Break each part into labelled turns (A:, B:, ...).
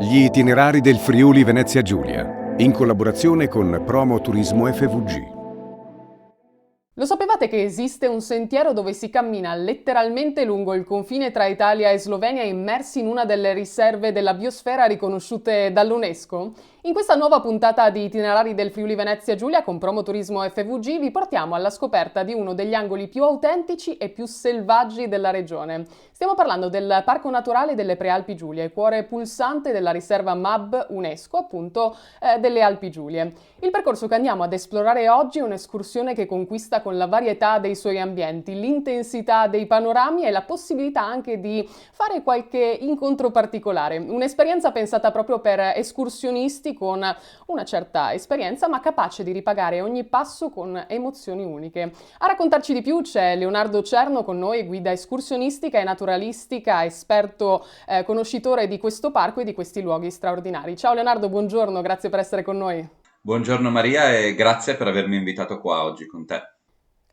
A: Gli itinerari del Friuli Venezia Giulia, in collaborazione con Promo Turismo FVG.
B: Lo sapevate che esiste un sentiero dove si cammina letteralmente lungo il confine tra Italia e Slovenia, immersi in una delle riserve della biosfera riconosciute dall'UNESCO? In questa nuova puntata di Itinerari del Friuli Venezia Giulia con Promo Turismo FVG vi portiamo alla scoperta di uno degli angoli più autentici e più selvaggi della regione. Stiamo parlando del Parco Naturale delle Prealpi Giulie, cuore pulsante della riserva MAB UNESCO, appunto, delle Alpi Giulie. Il percorso che andiamo ad esplorare oggi è un'escursione che conquista con la varietà dei suoi ambienti, l'intensità dei panorami e la possibilità anche di fare qualche incontro particolare. Un'esperienza pensata proprio per escursionisti con una certa esperienza, ma capace di ripagare ogni passo con emozioni uniche. A raccontarci di più c'è Leonardo Cerno con noi, guida escursionistica e naturalistica, esperto conoscitore di questo parco e di questi luoghi straordinari. Ciao Leonardo, buongiorno, grazie per essere con noi.
C: Buongiorno Maria e grazie per avermi invitato qua oggi con te.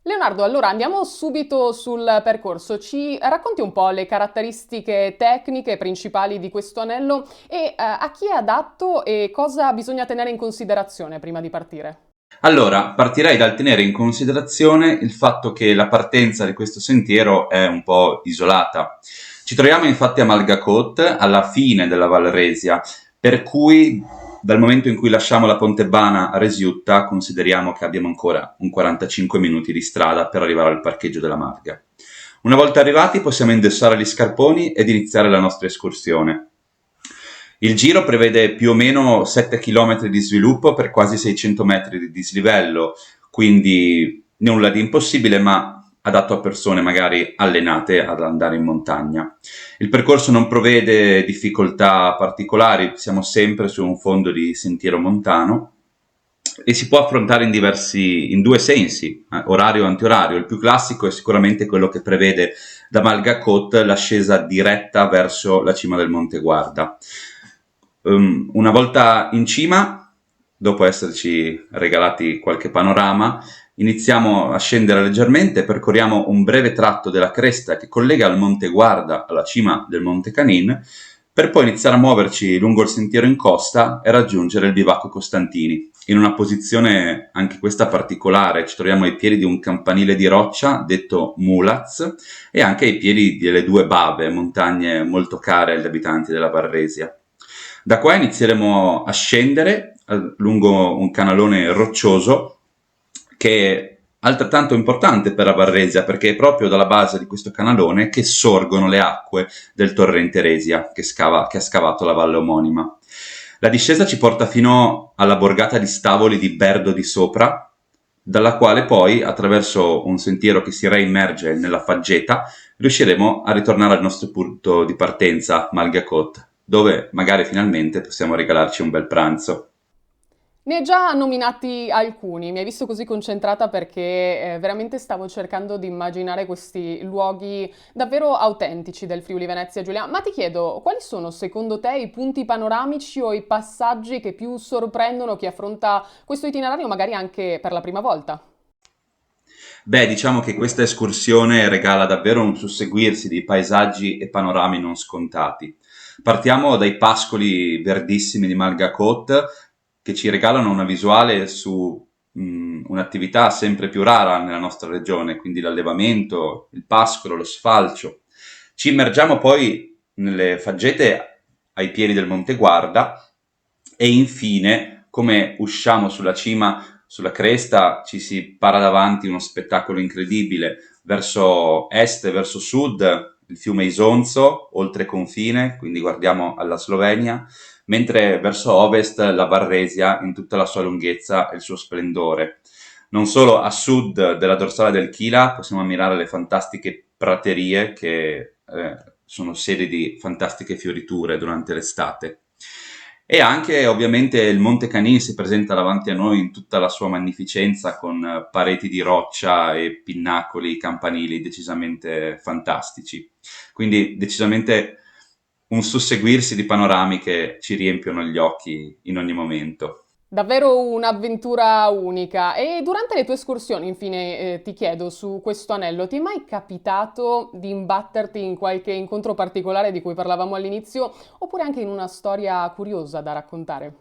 B: Leonardo, allora andiamo subito sul percorso. Ci racconti un po' le caratteristiche tecniche principali di questo anello e a chi è adatto e cosa bisogna tenere in considerazione prima di partire?
C: Allora, partirei dal tenere in considerazione il fatto che la partenza di questo sentiero è un po' isolata. Ci troviamo infatti a Malgacot, alla fine della Val Resia, per cui dal momento in cui lasciamo la Pontebana a Resiutta consideriamo che abbiamo ancora un 45 minuti di strada per arrivare al parcheggio della Marga. Una volta arrivati possiamo indossare gli scarponi ed iniziare la nostra escursione. Il giro prevede più o meno 7 km di sviluppo per quasi 600 metri di dislivello, quindi nulla di impossibile, ma adatto a persone magari allenate ad andare in montagna. Il percorso non prevede difficoltà particolari, siamo sempre su un fondo di sentiero montano e si può affrontare in due sensi, orario e antiorario. Il più classico è sicuramente quello che prevede da Malgacot l'ascesa diretta verso la cima del Monte Guarda. Una volta in cima, dopo esserci regalati qualche panorama, iniziamo a scendere leggermente, percorriamo un breve tratto della cresta che collega il Monte Guarda alla cima del Monte Canin, per poi iniziare a muoverci lungo il sentiero in costa e raggiungere il bivacco Costantini. In una posizione anche questa particolare, ci troviamo ai piedi di un campanile di roccia detto Mulaz e anche ai piedi delle due Bave, montagne molto care agli abitanti della Varresia. Da qua inizieremo a scendere lungo un canalone roccioso che è altrettanto importante per la Varresia, perché è proprio dalla base di questo canalone che sorgono le acque del torrente Resia che ha scavato la valle omonima. La discesa ci porta fino alla borgata di Stavoli di Berdo di Sopra, dalla quale poi, attraverso un sentiero che si reimmerge nella faggeta, riusciremo a ritornare al nostro punto di partenza, Malgacot, dove magari finalmente possiamo regalarci un bel pranzo.
B: Ne hai già nominati alcuni, mi hai visto così concentrata perché veramente stavo cercando di immaginare questi luoghi davvero autentici del Friuli Venezia Giulia. Ma ti chiedo, quali sono secondo te i punti panoramici o i passaggi che più sorprendono chi affronta questo itinerario magari anche per la prima volta?
C: Beh, diciamo che questa escursione regala davvero un susseguirsi di paesaggi e panorami non scontati. Partiamo dai pascoli verdissimi di Malgacot che ci regalano una visuale su un'attività sempre più rara nella nostra regione, quindi l'allevamento, il pascolo, lo sfalcio. Ci immergiamo poi nelle faggete ai piedi del Monte Guarda e infine, come usciamo sulla cima, sulla cresta, ci si para davanti uno spettacolo incredibile. Verso est e verso sud il fiume Isonzo, oltre confine, quindi guardiamo alla Slovenia, mentre verso ovest la Varresia in tutta la sua lunghezza e il suo splendore. Non solo a sud della dorsale del Chila possiamo ammirare le fantastiche praterie che sono sede di fantastiche fioriture durante l'estate. E anche ovviamente il Monte Canin si presenta davanti a noi in tutta la sua magnificenza con pareti di roccia e pinnacoli campanili decisamente fantastici. Quindi decisamente un susseguirsi di panorami che ci riempiono gli occhi in ogni momento.
B: Davvero un'avventura unica. E durante le tue escursioni, infine, ti chiedo su questo anello, ti è mai capitato di imbatterti in qualche incontro particolare di cui parlavamo all'inizio, oppure anche in una storia curiosa da raccontare?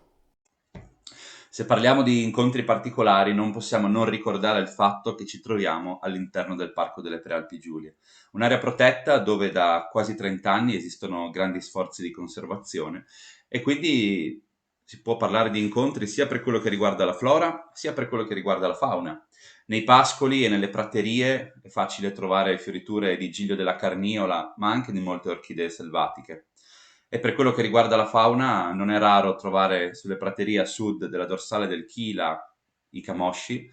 C: Se parliamo di incontri particolari, non possiamo non ricordare il fatto che ci troviamo all'interno del Parco delle Prealpi Giulie, un'area protetta dove da quasi 30 anni esistono grandi sforzi di conservazione e quindi si può parlare di incontri sia per quello che riguarda la flora, sia per quello che riguarda la fauna. Nei pascoli e nelle praterie è facile trovare fioriture di giglio della carniola, ma anche di molte orchidee selvatiche. E per quello che riguarda la fauna, non è raro trovare sulle praterie a sud della dorsale del Chila i camosci,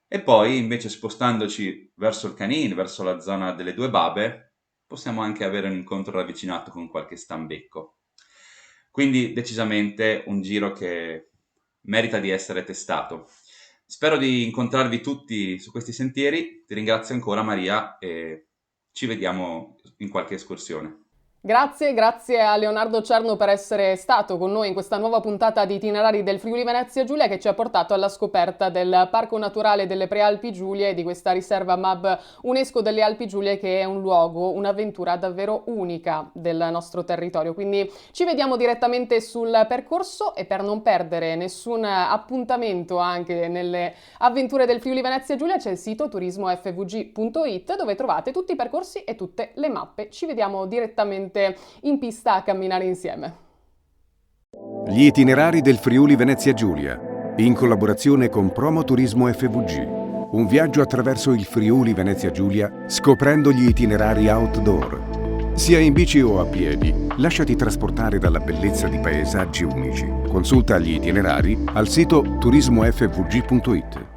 C: e poi invece spostandoci verso il Canin, verso la zona delle Due Babe, possiamo anche avere un incontro ravvicinato con qualche stambecco. Quindi decisamente un giro che merita di essere testato. Spero di incontrarvi tutti su questi sentieri, ti ringrazio ancora Maria e ci vediamo in qualche escursione.
B: Grazie a Leonardo Cerno per essere stato con noi in questa nuova puntata di Itinerari del Friuli Venezia Giulia che ci ha portato alla scoperta del Parco Naturale delle Prealpi Giulie e di questa riserva MAB UNESCO delle Alpi Giulie, che è un luogo, un'avventura davvero unica del nostro territorio. Quindi ci vediamo direttamente sul percorso, e per non perdere nessun appuntamento anche nelle avventure del Friuli Venezia Giulia c'è il sito turismofvg.it, dove trovate tutti i percorsi e tutte le mappe. Ci vediamo direttamente in pista a camminare insieme.
A: Gli itinerari del Friuli Venezia Giulia, in collaborazione con Promo Turismo FVG. Un viaggio attraverso il Friuli Venezia Giulia, scoprendo gli itinerari outdoor. Sia in bici o a piedi, lasciati trasportare dalla bellezza di paesaggi unici. Consulta gli itinerari al sito turismofvg.it.